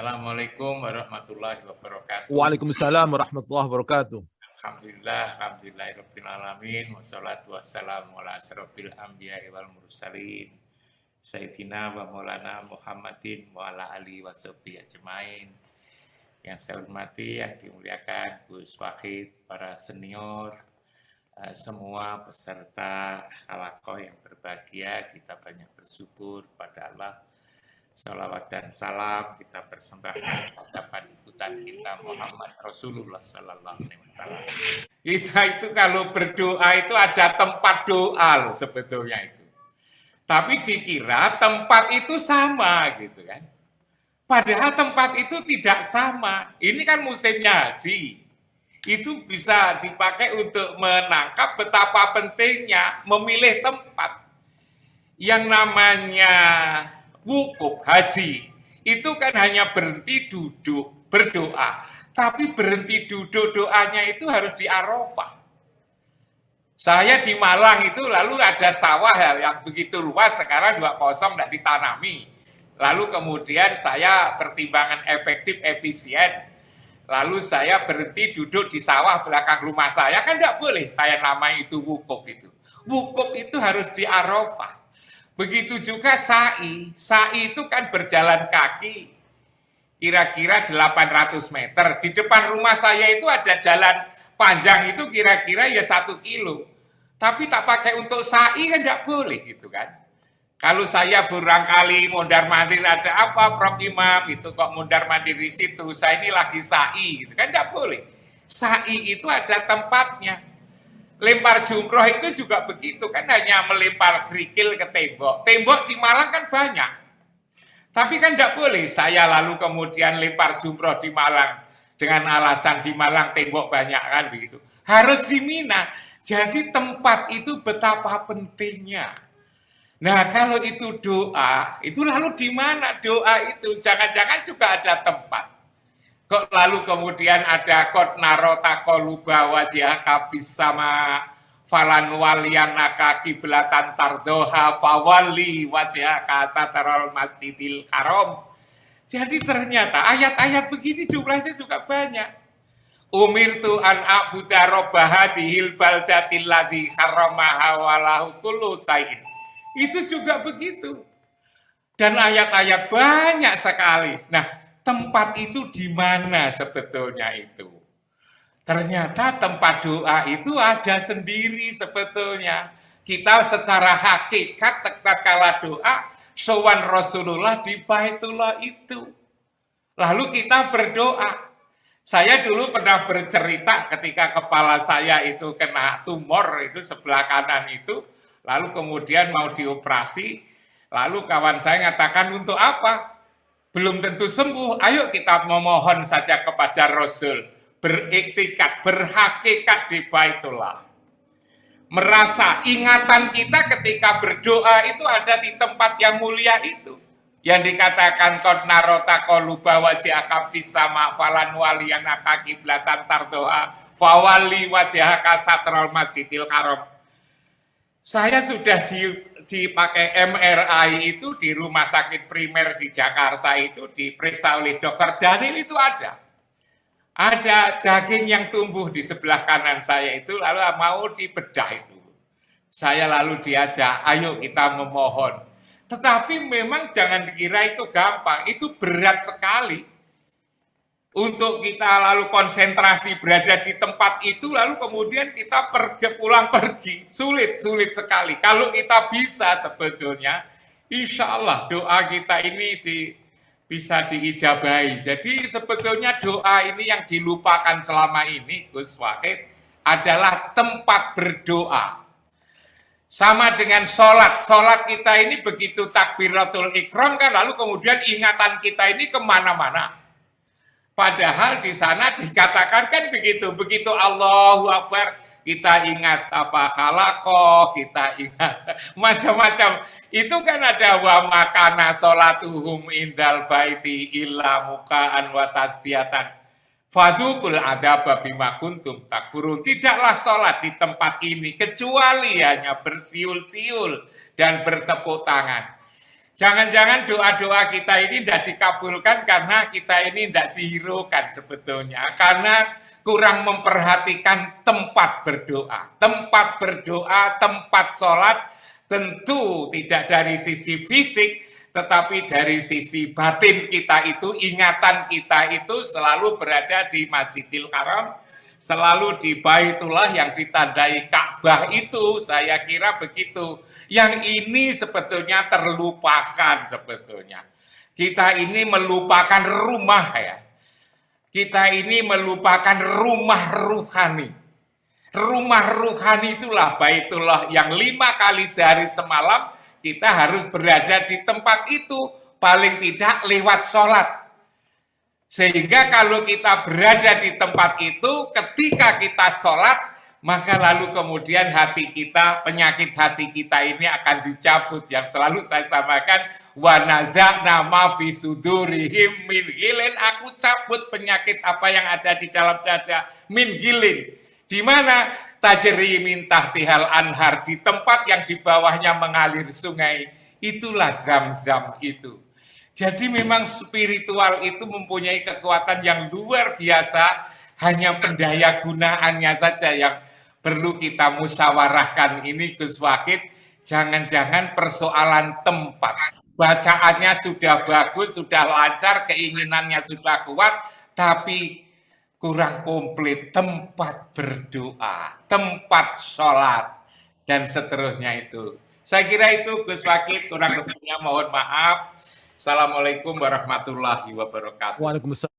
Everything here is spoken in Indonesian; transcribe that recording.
Assalamualaikum warahmatullahi wabarakatuh. Waalaikumsalam warahmatullahi wabarakatuh. Alhamdulillahirabbil alamin wassalatu wassalamu ala asrofil anbiya'i wal mursalin Sayyidina wa maulana Muhammadin wa ala alihi washabihi ajmain. Yang saya hormati, yang dimuliakan Gus Wahid, para senior, semua peserta halaqah yang berbahagia, kita banyak bersyukur pada Allah. Salawat dan salam kita persembahkan pada panutan kita Muhammad Rasulullah Sallallahu Alaihi Wasallam. Kita itu kalau berdoa itu ada tempat doa loh sebetulnya itu. Tapi dikira tempat itu sama gitu kan. Padahal tempat itu tidak sama. Ini kan musimnya haji. Itu bisa dipakai untuk menangkap betapa pentingnya memilih tempat. Yang namanya wukuf haji itu kan hanya berhenti duduk berdoa, tapi berhenti duduk doanya itu harus di Arafah. Saya di Malang itu lalu ada sawah yang begitu luas, sekarang 2 kosong tidak ditanami. Lalu kemudian saya pertimbangan efektif efisien, lalu saya berhenti duduk di sawah belakang rumah saya, kan tidak boleh saya namai itu wukuf itu. Wukuf itu harus di Arafah. Begitu juga sa'i. Sa'i itu kan berjalan kaki kira-kira 800 meter. Di depan rumah saya itu ada jalan panjang itu kira-kira ya 1 kilo. Tapi tak pakai untuk sa'i kan tidak boleh gitu kan. Kalau saya barangkali mondar-mandir ada apa Prof Imam itu kok mondar-mandir di situ. Saya ini lagi sa'i gitu kan tidak boleh. Sa'i itu ada tempatnya. Lempar jumroh itu juga begitu, kan hanya melempar kerikil ke tembok. Tembok di Malang kan banyak. Tapi kan tidak boleh saya lalu kemudian lempar jumroh di Malang. Dengan alasan di Malang tembok banyak kan begitu. Harus di Mina. Jadi tempat itu betapa pentingnya. Nah kalau itu doa, itu lalu di mana doa itu? Jangan-jangan juga ada tempat. Kok lalu kemudian ada kot narota koluba wajah fis sama falan walianaka kiblatan tardoha fawali wajah satarul masjidil haram. Jadi ternyata ayat-ayat begini jumlahnya juga banyak. Umirtu an a'buda robba hadhil baldatil ladzi harramaha walahu kullu sayin. Itu juga begitu. Dan ayat-ayat banyak sekali. Nah, tempat itu di mana sebetulnya itu? Ternyata tempat doa itu ada sendiri sebetulnya. Kita secara hakikat tatkala doa sowan Rasulullah di Baitullah itu. Lalu kita berdoa. Saya dulu pernah bercerita ketika kepala saya itu kena tumor itu sebelah kanan itu, lalu kemudian mau dioperasi, lalu kawan saya mengatakan untuk apa? Belum tentu sembuh, ayo kita memohon saja kepada Rasul, beriktikat, berhakikat di Baitullah. Merasa ingatan kita ketika berdoa itu ada di tempat yang mulia itu. Yang dikatakan qad narota qaluba wajhaka fis sama falan waliyanaka kiblatan tardoha fawali wajhaka satral masjidil haram. Saya sudah dipakai MRI itu di rumah sakit primer di Jakarta itu diperiksa oleh dokter Daniel itu ada daging yang tumbuh di sebelah kanan saya itu lalu mau dibedah itu. Saya lalu diajak, ayo kita memohon. Tetapi memang jangan dikira itu gampang, itu berat sekali. Untuk kita lalu konsentrasi berada di tempat itu, lalu kemudian kita pulang pergi, sulit sekali. Kalau kita bisa sebetulnya, insya Allah doa kita ini bisa diijabahi. Jadi sebetulnya doa ini yang dilupakan selama ini, Gus Wahid, adalah tempat berdoa. Sama dengan sholat kita ini begitu takbiratul ikram kan, lalu kemudian ingatan kita ini kemana-mana. Padahal di sana dikatakan kan begitu Allahu Akbar, kita ingat apa khalaqah, kita ingat macam-macam. Itu kan ada wa makana sholatuhum indal baiti illa muka'an wa tasdiyatan. Fadukul adaba bima kuntum takfurun. Tidaklah sholat di tempat ini kecuali hanya bersiul-siul dan bertepuk tangan. Jangan-jangan doa-doa kita ini tidak dikabulkan karena kita ini tidak dihiraukan sebetulnya. Karena kurang memperhatikan tempat berdoa. Tempat berdoa, tempat sholat tentu tidak dari sisi fisik, tetapi dari sisi batin kita itu, ingatan kita itu selalu berada di Masjidil Haram, selalu di Baitullah yang ditandai Ka'bah itu, saya kira begitu. Yang ini sebetulnya terlupakan sebetulnya. Kita ini melupakan rumah ya. Kita ini melupakan rumah ruhani. Rumah ruhani itulah Baitullah yang 5 kali sehari semalam kita harus berada di tempat itu, paling tidak lewat sholat. Sehingga kalau kita berada di tempat itu, ketika kita sholat, maka lalu kemudian hati kita, penyakit hati kita ini akan dicabut. Yang selalu saya samakan, wa naza'na ma fi sudurihim min ghilin, aku cabut penyakit apa yang ada di dalam dada, min ghilin. Di mana? Tajri min tahtihal anhar, di tempat yang di bawahnya mengalir sungai, itulah Zam-Zam itu. Jadi memang spiritual itu mempunyai kekuatan yang luar biasa, hanya pendaya gunaannya saja yang perlu kita musyawarahkan. Ini Gus Wahid, jangan-jangan persoalan tempat. Bacaannya sudah bagus, sudah lancar, keinginannya sudah kuat, tapi kurang komplit tempat berdoa, tempat sholat, dan seterusnya itu. Saya kira itu Gus Wahid, kurang lebihnya mohon maaf. Assalamualaikum warahmatullahi wabarakatuh. Waalaikumsalam.